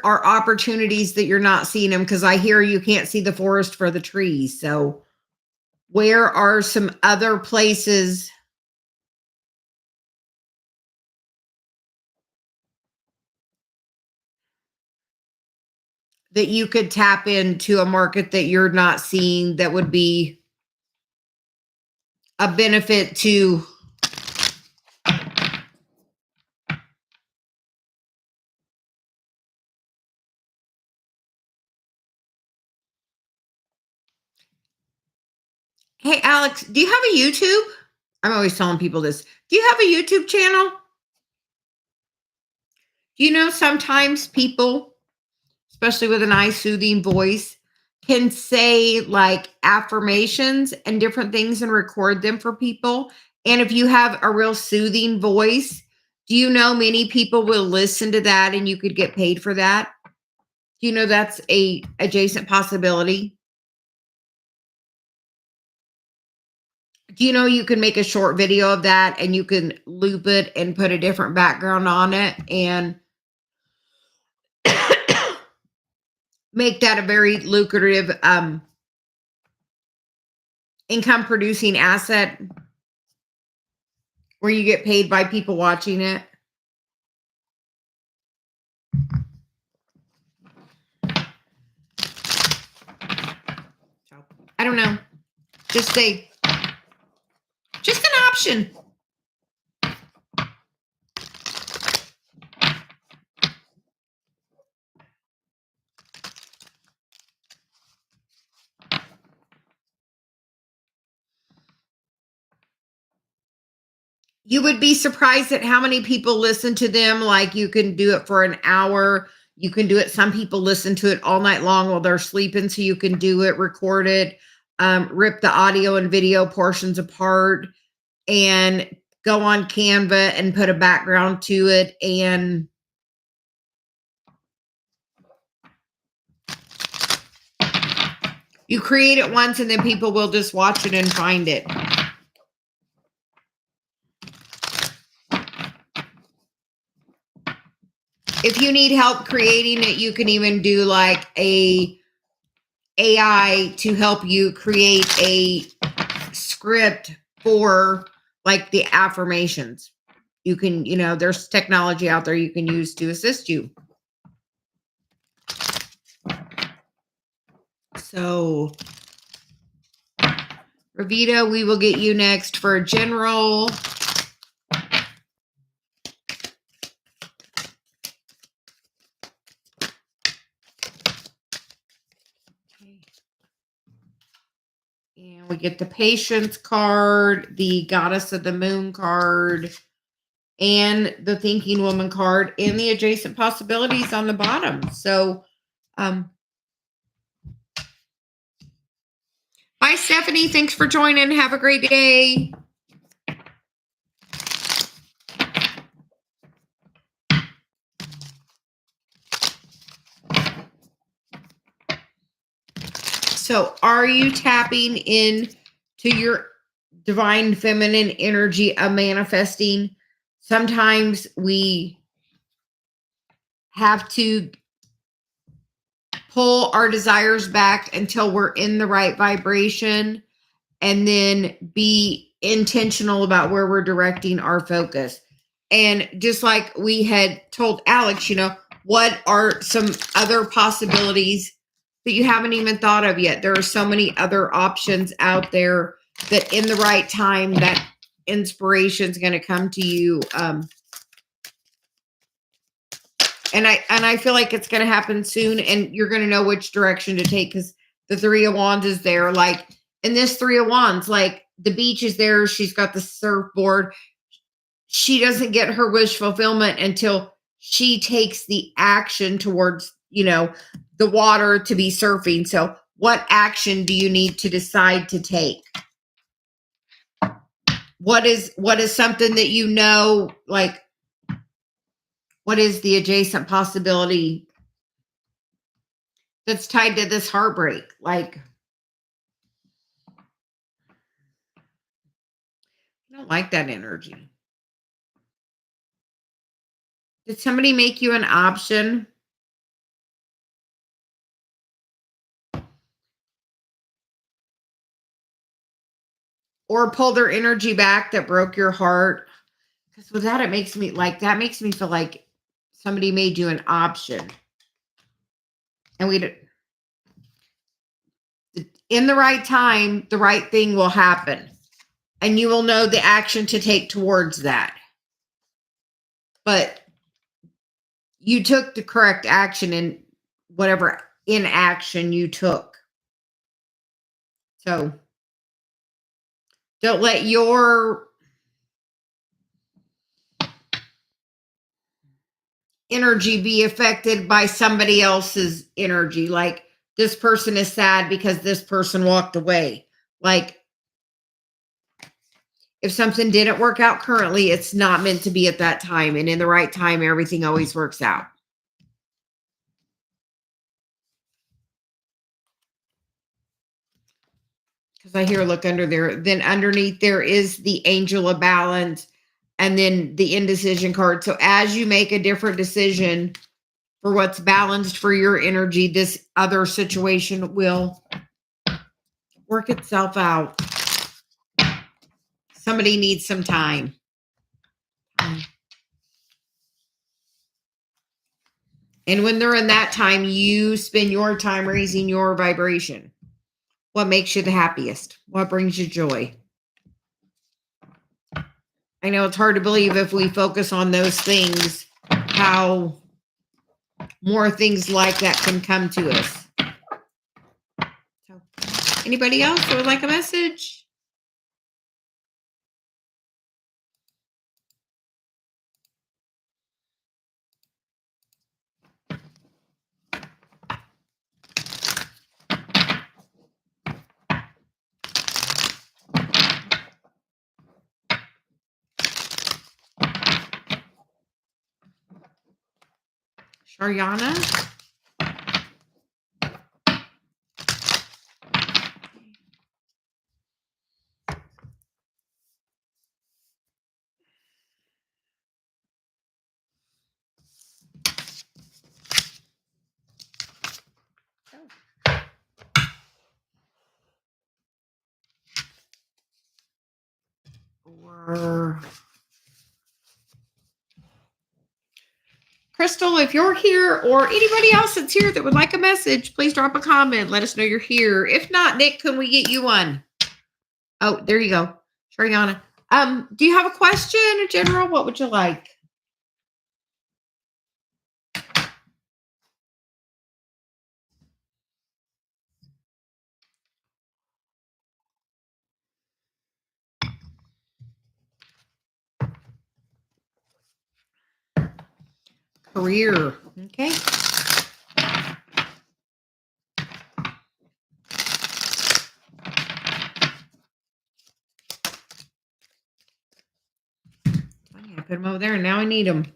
are opportunities that you're not seeing them? Because I hear you can't see the forest for the trees. So where are some other places that you could tap into a market that you're not seeing that would be a benefit to? Hey, Alex, do you have a YouTube? I'm always telling people this. Do you have a YouTube channel? Do you know sometimes people, especially with a nice soothing voice, can say like affirmations and different things and record them for people? And if you have a real soothing voice, do you know many people will listen to that and you could get paid for that? Do you know that's a adjacent possibility? Do you know you can make a short video of that and you can loop it and put a different background on it and make that a very lucrative income producing asset where you get paid by people watching it? So, I don't know. Just an option. You would be surprised at how many people listen to them. Like, you can do it for an hour. You can do it. Some people listen to it all night long while they're sleeping. So you can do it, record it, rip the audio and video portions apart, and go on Canva and put a background to it. And you create it once and then people will just watch it and find it. If you need help creating it, you can even do like a AI to help you create a script for like the affirmations. You can, there's technology out there you can use to assist you. So, Ravita, we will get you next for general. And we get the Patience card, the Goddess of the Moon card, and the Thinking Woman card, and the adjacent possibilities on the bottom. So, bye, Stephanie. Thanks for joining. Have a great day. So, are you tapping in to your divine feminine energy of manifesting? Sometimes we have to pull our desires back until we're in the right vibration, and then be intentional about where we're directing our focus. And just like we had told Alex, what are some other possibilities that you haven't even thought of yet? There are so many other options out there that in the right time, that inspiration is going to come to you. And I feel like it's going to happen soon, and you're going to know which direction to take, because the Three of Wands is there. Like in this Three of Wands, like the beach is there. She's got the surfboard. She doesn't get her wish fulfillment until she takes the action towards, the water to be surfing. So what action do you need to decide to take? What is something that like, what is the adjacent possibility that's tied to this heartbreak? Like, I don't like that energy. Did somebody make you an option? Or pull their energy back that broke your heart? Because with that, makes me feel like somebody made you an option. And in the right time, the right thing will happen. And you will know the action to take towards that. But you took the correct action in whatever inaction you took. So don't let your energy be affected by somebody else's energy. Like, this person is sad because this person walked away. Like, if something didn't work out currently, it's not meant to be at that time. And in the right time, everything always works out. Because I hear, look under there. Then underneath there is the Angel of Balance, and then the indecision card. So as you make a different decision for what's balanced for your energy, this other situation will work itself out. Somebody needs some time. And when they're in that time, you spend your time raising your vibration. What makes you the happiest? What brings you joy? I know it's hard to believe if we focus on those things, how more things like that can come to us. So, anybody else who would like a message? Shariana? Or Crystal, if you're here, or anybody else that's here that would like a message, please drop a comment. Let us know you're here. If not, Nick, can we get you one? Oh, there you go. Shariana. Do you have a question in general? What would you like? career. Okay. I put them over there and now I need them.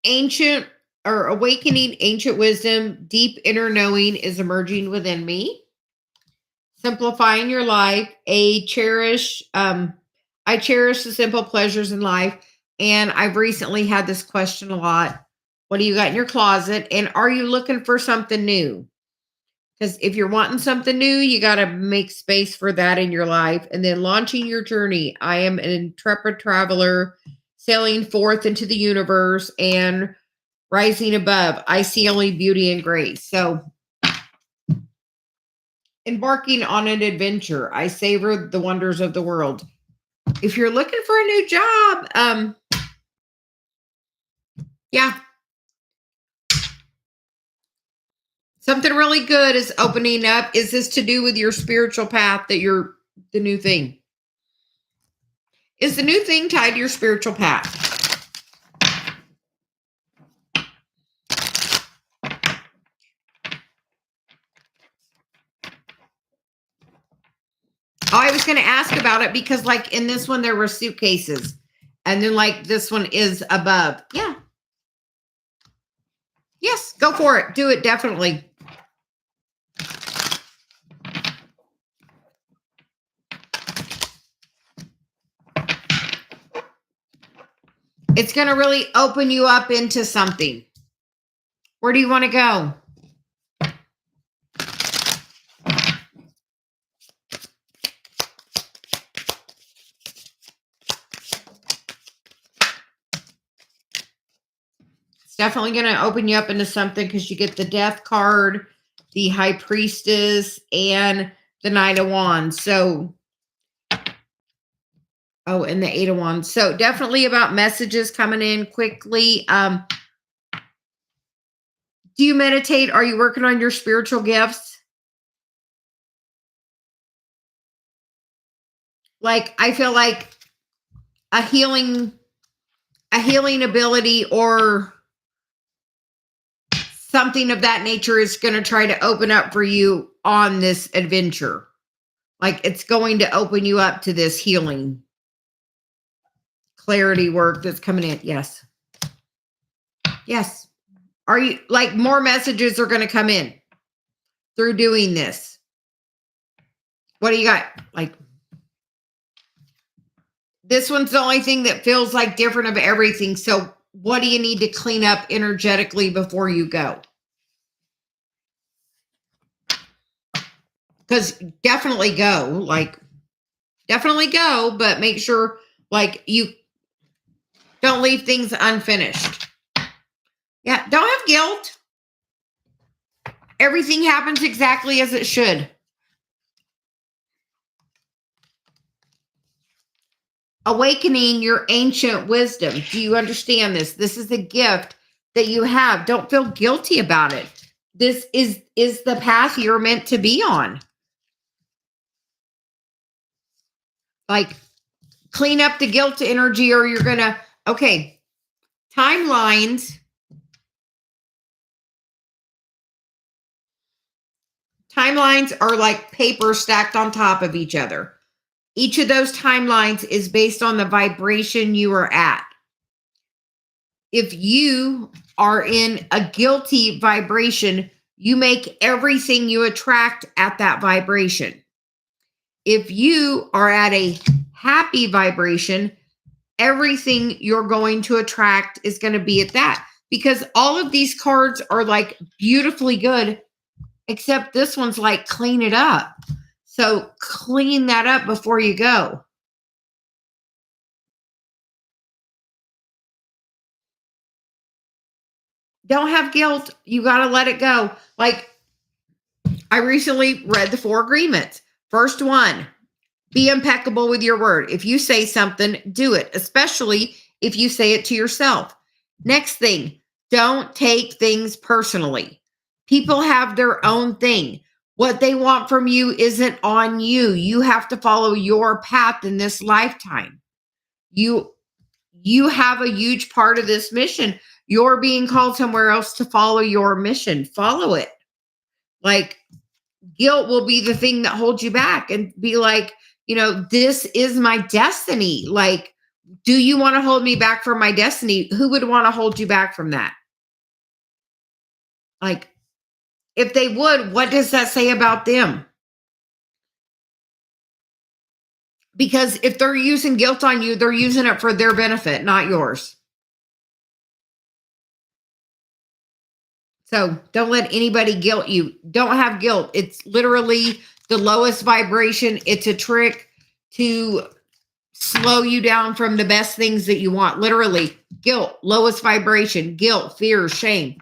Ancient or awakening ancient wisdom, deep inner knowing is emerging within me. Simplifying your life. I cherish the simple pleasures in life. And I've recently had this question a lot. What do you got in your closet? And are you looking for something new? Because if you're wanting something new, you got to make space for that in your life. And then launching your journey. I am an intrepid traveler sailing forth into the universe and rising above. I see only beauty and grace. So embarking on an adventure. I savor the wonders of the world. If you're looking for a new job, yeah. Something really good is opening up. Is this to do with your spiritual path that you're the new thing? Is the new thing tied to your spiritual path? Oh, I was going to ask about it because like in this one, there were suitcases. And then like this one is above. Yeah. Yes, go for it. Do it, definitely. It's going to really open you up into something. Where do you want to go? It's definitely going to open you up into something because you get the Death card, the High Priestess, and the Knight of Wands. So, oh, and the Eight of Wands. So definitely about messages coming in quickly. Do you meditate? Are you working on your spiritual gifts? Like, I feel like a healing ability or something of that nature is going to try to open up for you on this adventure. Like it's going to open you up to this healing clarity work that's coming in. Yes. Yes. Are you like more messages are going to come in through doing this? What do you got? Like this one's the only thing that feels like different of everything. So what do you need to clean up energetically before you go? Because definitely go, but make sure like you don't leave things unfinished. Yeah, don't have guilt. Everything happens exactly as it should. Awakening your ancient wisdom. Do you understand this? This is a gift that you have. Don't feel guilty about it. This is the path you're meant to be on. Like, clean up the guilt energy or you're going to, okay, timelines. Timelines are like paper stacked on top of each other. Each of those timelines is based on the vibration you are at. If you are in a guilty vibration, you make everything you attract at that vibration. If you are at a happy vibration, everything you're going to attract is going to be at that. Because all of these cards are like beautifully good, except this one's like clean it up. So clean that up before you go. Don't have guilt. You got to let it go. Like I recently read the 4 agreements. First one, be impeccable with your word. If you say something, do it, especially if you say it to yourself. Next thing, don't take things personally. People have their own thing. What they want from you isn't on you. You have to follow your path in this lifetime. You you have a huge part of this mission. You're being called somewhere else to follow your mission. Follow it. Like, guilt will be the thing that holds you back and be like, this is my destiny. Like, do you want to hold me back from my destiny? Who would want to hold you back from that? Like, if they would, what does that say about them? Because if they're using guilt on you, they're using it for their benefit, not yours. So don't let anybody guilt you. Don't have guilt. It's literally the lowest vibration. It's a trick to slow you down from the best things that you want. Literally, guilt, lowest vibration, guilt, fear, shame,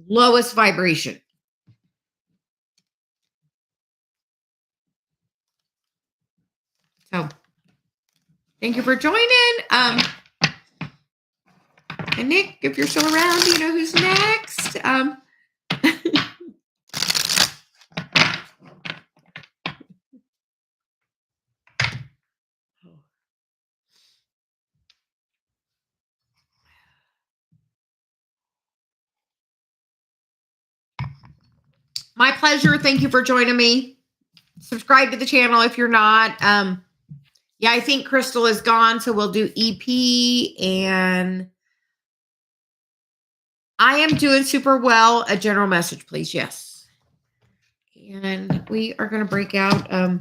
lowest vibration. So thank you for joining. And Nick, if you're still around, you know who's next. My pleasure. Thank you for joining me. Subscribe to the channel if you're not. Yeah, I think Crystal is gone, so we'll do EP, and I am doing super well. A general message, please. Yes. And we are going to break out a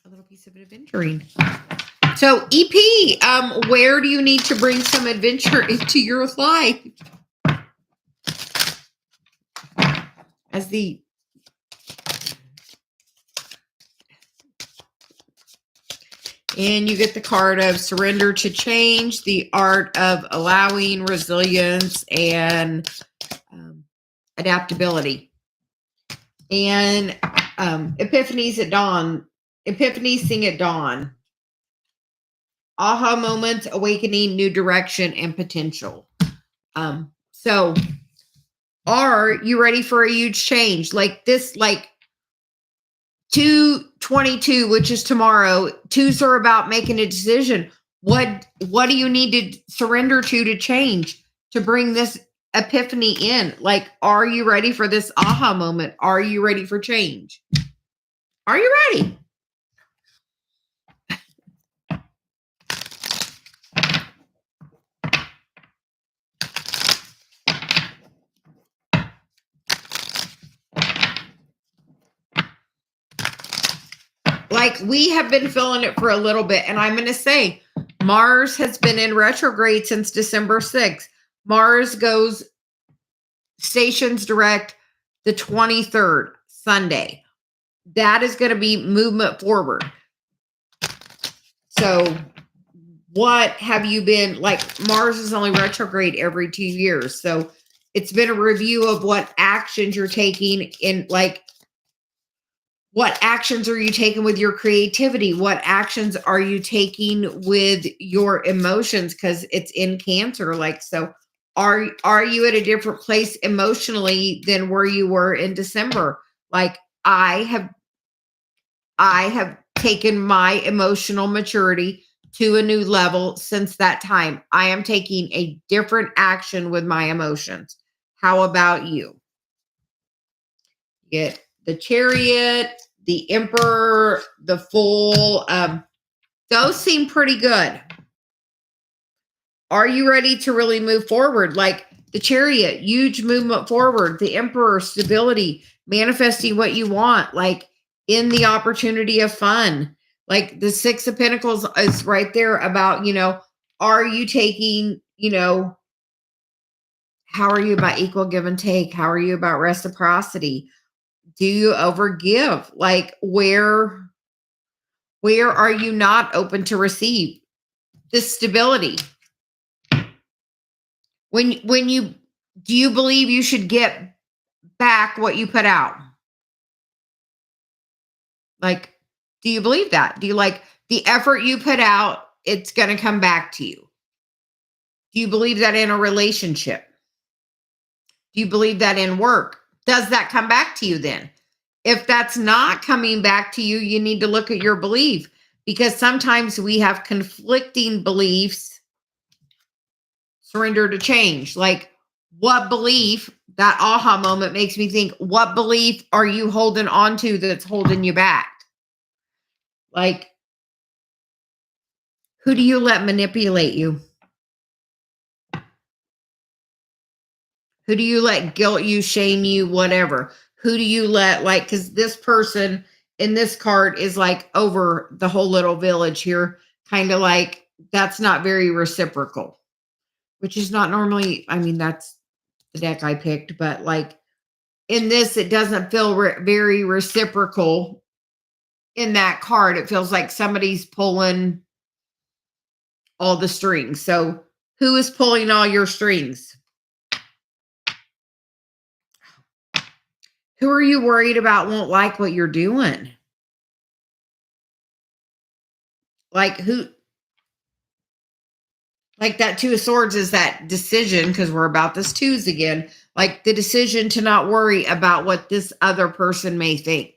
little piece of adventuring. So EP, where do you need to bring some adventure into your life? As the and you get the card of surrender to change, the art of allowing, resilience, and adaptability. And epiphanies at dawn. Epiphanies sing at dawn. Aha moments, awakening, new direction, and potential. So are you ready for a huge change? Like this, like 2/22, which is tomorrow. Twos are about making a decision. What do you need to surrender to change, to bring this epiphany in? Like, are you ready for this aha moment? Are you ready for change? Are you ready? Like, we have been feeling it for a little bit. And I'm going to say, Mars has been in retrograde since December 6th. Mars goes stations direct the 23rd, Sunday. That is going to be movement forward. So what have you been, like, Mars is only retrograde every 2 years. So it's been a review of what actions you're taking in, like, what actions are you taking with your creativity? What actions are you taking with your emotions? Because it's in Cancer. Like, so are you at a different place emotionally than where you were in December? Like, I have taken my emotional maturity to a new level since that time. I am taking a different action with my emotions. How about you? Get the Chariot, the Emperor, the Fool. Those seem pretty good. Are you ready to really move forward? Like the Chariot, huge movement forward. The Emperor, stability, manifesting what you want, like in the opportunity of fun. Like the Six of Pentacles is right there about, are you taking, how are you about equal give and take? How are you about reciprocity? Do you overgive? Like where are you not open to receive this stability? Do you believe you should get back what you put out? Like, do you believe that? Do you like the effort you put out, it's going to come back to you? Do you believe that in a relationship? Do you believe that in work? Does that come back to you then? If that's not coming back to you, you need to look at your belief. because sometimes we have conflicting beliefs. Surrender to change. Like, what belief, that aha moment makes me think, what belief are you holding on to that's holding you back? Like, who do you let manipulate you? Who do you let guilt you, shame you, whatever? Who do you let, like, because this person in this card is like over the whole little village here, kind of like that's not very reciprocal, which is not normally, I mean, that's the deck I picked, but like in this, it doesn't feel very reciprocal in that card. It feels like somebody's pulling all the strings. So who is pulling all your strings? Who are you worried about won't like what you're doing? Like who? Like that Two of Swords is that decision, because we're about this twos again. Like the decision to not worry about what this other person may think.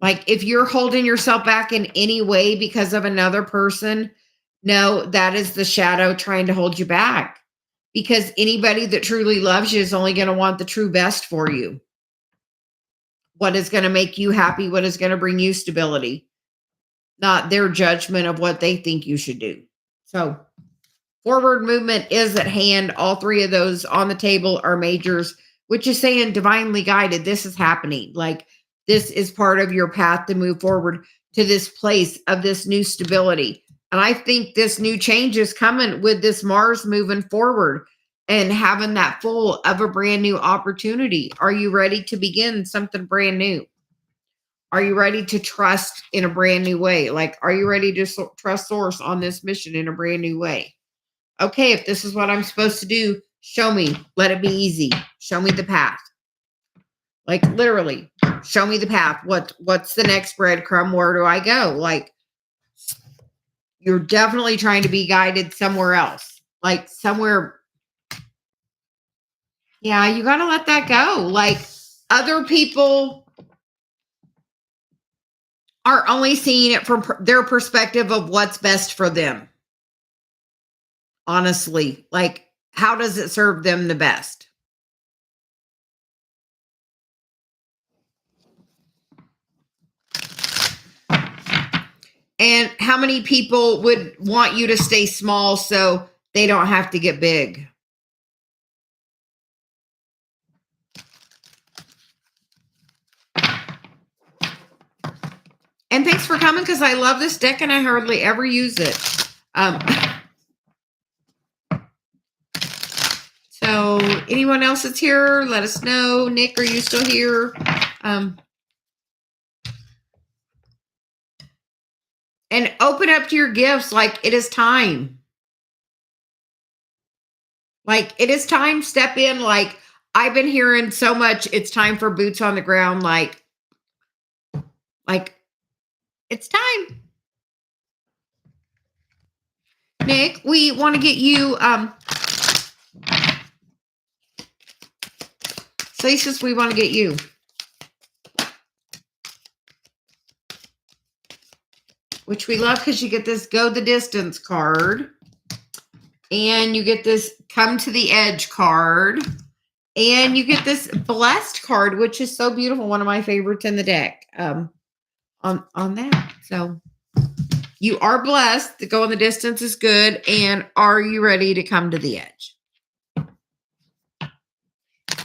Like if you're holding yourself back in any way because of another person, no, that is the shadow trying to hold you back. Because anybody that truly loves you is only going to want the true best for you. What is going to make you happy? What is going to bring you stability? Not their judgment of what they think you should do. So forward movement is at hand. All three of those on the table are majors, which is saying divinely guided. This is happening. Like this is part of your path to move forward to this place of this new stability. And I think this new change is coming with this Mars moving forward and having that full of a brand new opportunity. Are you ready to begin something brand new? Are you ready to trust in a brand new way? Like, are you ready to trust Source on this mission in a brand new way? Okay, if this is what I'm supposed to do, show me. Let it be easy. Show me the path. Like literally, show me the path. What's the next breadcrumb? Where do I go? Like, you're definitely trying to be guided somewhere else. Like somewhere. Yeah, you got to let that go. Like other people are only seeing it from their perspective of what's best for them. Honestly, like how does it serve them the best? And how many people would want you to stay small so they don't have to get big? And thanks for coming, because I love this deck and I hardly ever use it. So anyone else that's here, let us know. Nick, are you still here? And open up to your gifts. Like it is time. Like it is time. Step in. Like I've been hearing so much. It's time for boots on the ground. Like it's time. Nick, we want to get you. Celia, we want to get you. Which we love because you get this Go the Distance card. And you get this Come to the Edge card. And you get this Blessed card, which is so beautiful. One of my favorites in the deck on that. So you are blessed. The Go in the Distance is good. And are you ready to come to the edge?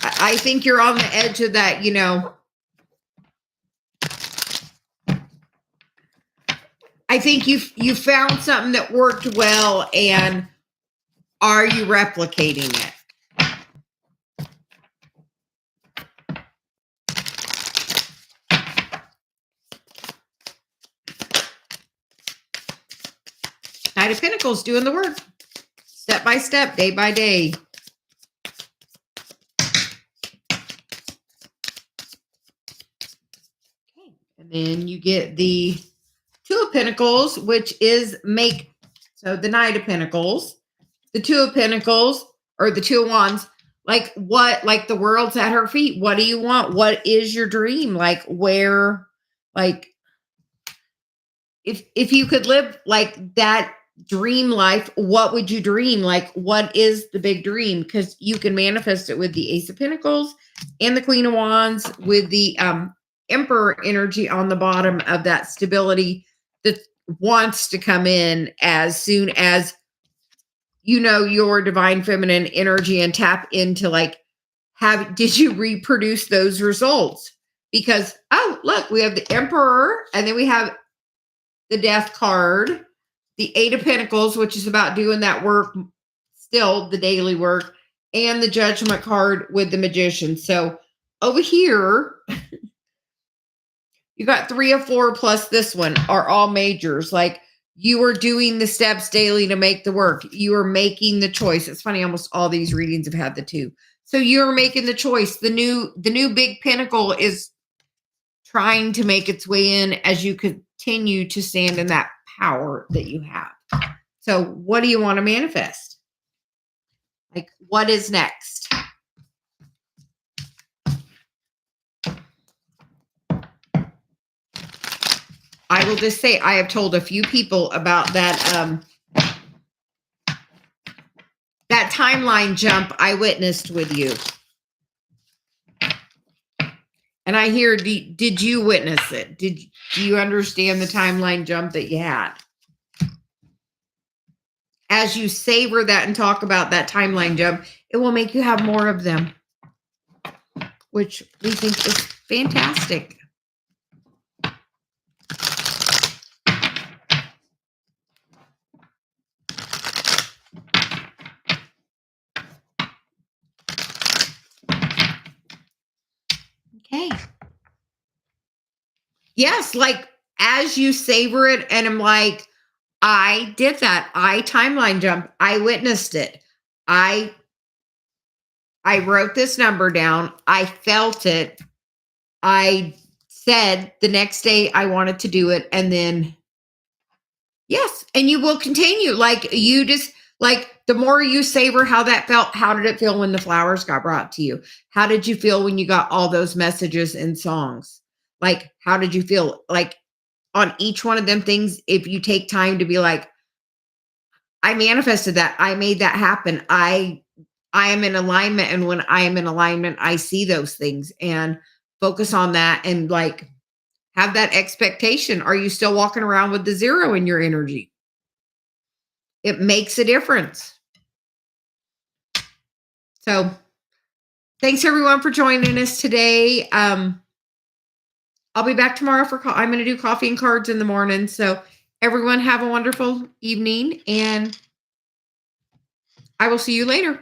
I think you're on the edge of that, you know. I think you found something that worked well, and are you replicating it? Knight of Pentacles doing the work. Step by step, day by day. Okay. And then you get the Two of Pentacles, which is make. So the Knight of Pentacles, the Two of Pentacles, or the Two of Wands. Like what? Like the world's at her feet. What do you want? What is your dream? Like where? Like if you could live like that dream life, what would you dream? Like, what is the big dream? Because you can manifest it with the Ace of Pentacles and the Queen of Wands with the Emperor energy on the bottom of that stability that wants to come in as soon as you know your divine feminine energy and tap into like, did you reproduce those results? Because, oh, look, we have the Emperor and then we have the Death card, the Eight of Pentacles, which is about doing that work, still the daily work, and the Judgment card with the Magician. So over here, you got 3 of 4 plus this one are all majors. Like you are doing the steps daily to make the work. You are making the choice. It's funny, almost all these readings have had the 2. So you're making the choice. The new big pinnacle is trying to make its way in as you continue to stand in that power that you have. So what do you want to manifest? Like, what is next? I will just say I have told a few people about that that timeline jump I witnessed with you. And I hear, did you witness it? Do you understand the timeline jump that you had? As you savor that and talk about that timeline jump, it will make you have more of them, which we think is fantastic. Okay. Yes, like as you savor it, and I'm like, I did that. I timeline jump. I witnessed it. I wrote this number down. I felt it. I said the next day I wanted to do it. And then, yes. And you will continue. Like you just, like the more you savor how that felt, how did it feel when the flowers got brought to you? How did you feel when you got all those messages and songs? Like, how did you feel? Like on each one of them things, if you take time to be like, I manifested that. I made that happen. I am in alignment. And when I am in alignment, I see those things and focus on that and like have that expectation. Are you still walking around with the 0 in your energy? It makes a difference. So thanks everyone for joining us today. I'll be back tomorrow I'm going to do coffee and cards in the morning. So everyone have a wonderful evening and I will see you later.